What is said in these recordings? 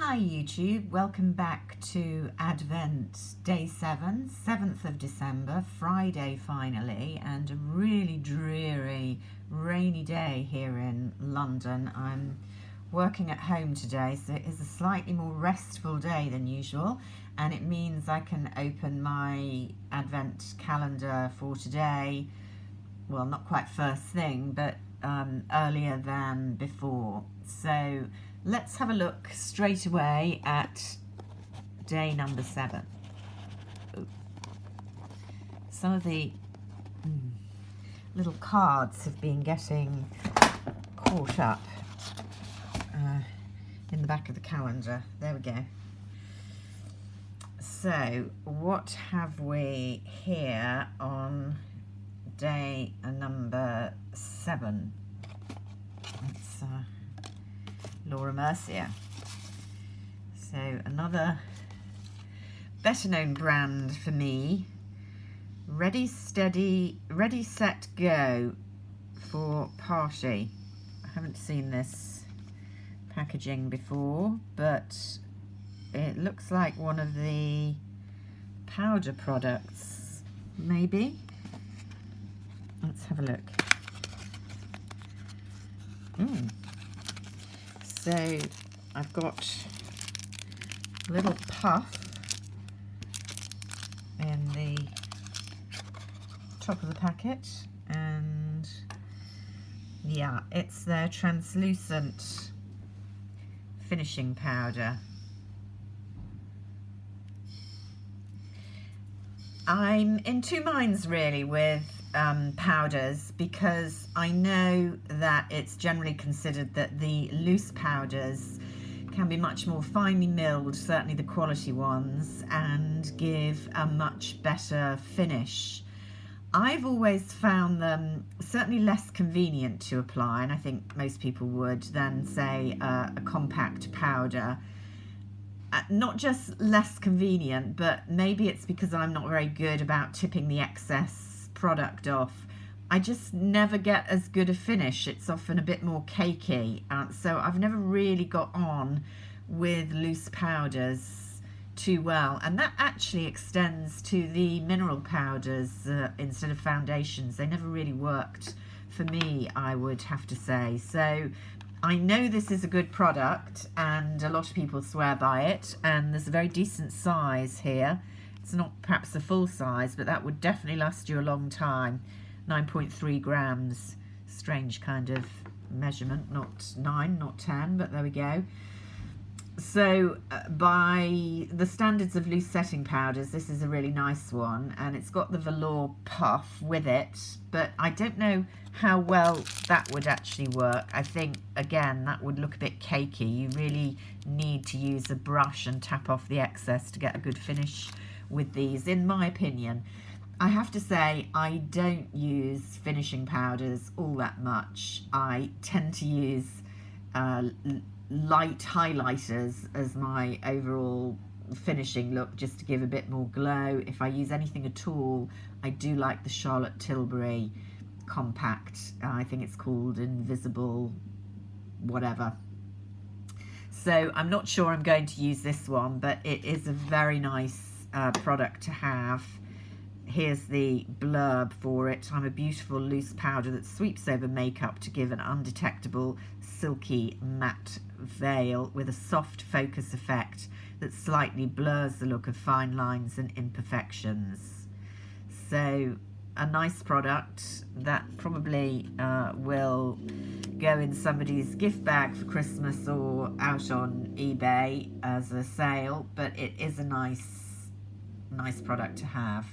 Hi YouTube, welcome back to Advent Day 7, 7th of December, Friday finally, and a really dreary, rainy day here in London. I'm working at home today, so it is a slightly more restful day than usual, and it means I can open my Advent calendar for today, well, not quite first thing, but earlier than before. So let's have a look straight away at day number 7. Ooh. Some of the little cards have been getting caught up in the back of the calendar. There we go. So what have we here on day number 7? It's Laura Mercier. So another better known brand for me. Ready, steady, ready, set, go for party. I haven't seen this packaging before, but it looks like one of the powder products, maybe. Let's have a look. So I've got a little puff in the top of the packet, and yeah, it's their translucent finishing powder. I'm in two minds really with powders, because I know that it's generally considered that the loose powders can be much more finely milled, certainly the quality ones, and give a much better finish. I've always found them certainly less convenient to apply, and I think most people would, than say a compact powder. Not just less convenient, but maybe it's because I'm not very good about tipping the excess product off. I just never get as good a finish. It's often a bit more cakey, so I've never really got on with loose powders too well, and that actually extends to the mineral powders instead of foundations. They never really worked for me, I would have to say. So I know this is a good product and a lot of people swear by it, and there's a very decent size here. It's not perhaps a full size, but that would definitely last you a long time. 9.3 grams. Strange kind of measurement. Not 9, not 10, but there we go. So by the standards of loose setting powders, this is a really nice one, and it's got the velour puff with it, but I don't know how well that would actually work. I think, again, that would look a bit cakey. You really need to use a brush and tap off the excess to get a good finish with these, in my opinion. I have to say, I don't use finishing powders all that much. I tend to use light highlighters as my overall finishing look, just to give a bit more glow. If I use anything at all, I do like the Charlotte Tilbury compact. I think it's called Invisible whatever. So I'm not sure I'm going to use this one, but it is a very nice product to have. Here's the blurb for it. I'm a beautiful loose powder that sweeps over makeup to give an undetectable silky matte veil with a soft focus effect that slightly blurs the look of fine lines and imperfections. So a nice product that probably will go in somebody's gift bag for Christmas or out on eBay as a sale, but it is a nice product to have.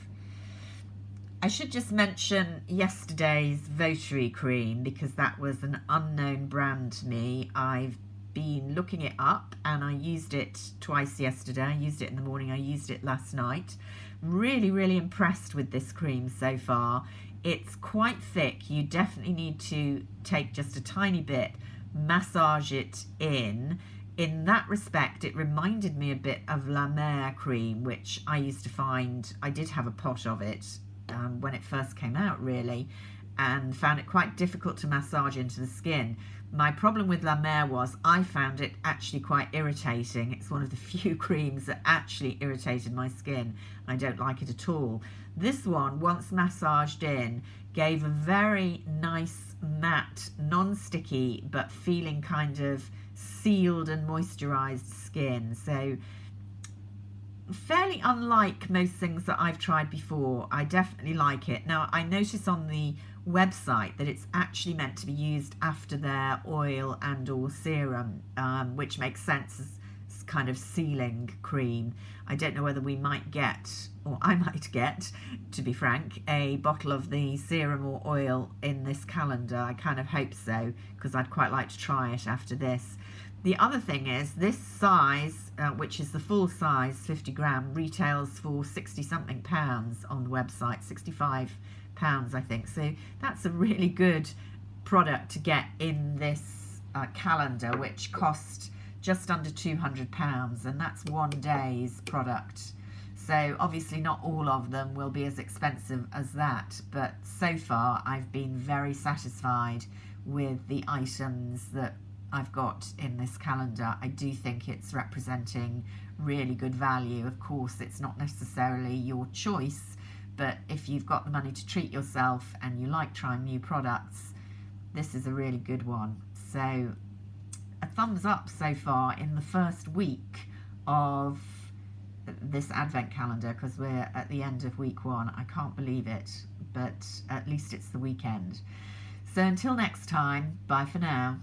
I should just mention yesterday's Votary cream, because that was an unknown brand to me. I've been looking it up, and I used it twice yesterday. I used it in the morning, I used it last night. Really, really impressed with this cream so far. It's quite thick. You definitely need to take just a tiny bit, massage it in. In that respect, it reminded me a bit of La Mer cream, which I used to find, I did have a pot of it when it first came out, really, and found it quite difficult to massage into the skin. My problem with La Mer was I found it actually quite irritating. It's one of the few creams that actually irritated my skin. I don't like it at all. This one, once massaged in, gave a very nice, matte, non-sticky, but feeling kind of sealed and moisturized skin. So fairly unlike most things that I've tried before. I definitely like it. Now, I notice on the website that it's actually meant to be used after their oil and or serum, which makes sense as kind of sealing cream. I don't know whether we might get, or I might get, to be frank, a bottle of the serum or oil in this calendar. I kind of hope so, because I'd quite like to try it after this. The other thing is this size, which is the full size 50 gram, retails for 60 something pounds on the website, 65 pounds I think. So that's a really good product to get in this calendar, which cost just under £200, and that's one day's product. So obviously not all of them will be as expensive as that, but so far I've been very satisfied with the items that I've got in this calendar. I do think it's representing really good value. Of course, it's not necessarily your choice, but if you've got the money to treat yourself and you like trying new products, this is a really good one. So a thumbs up so far in the first week of this advent calendar, because we're at the end of week 1. I can't believe it, but at least it's the weekend. So until next time, bye for now.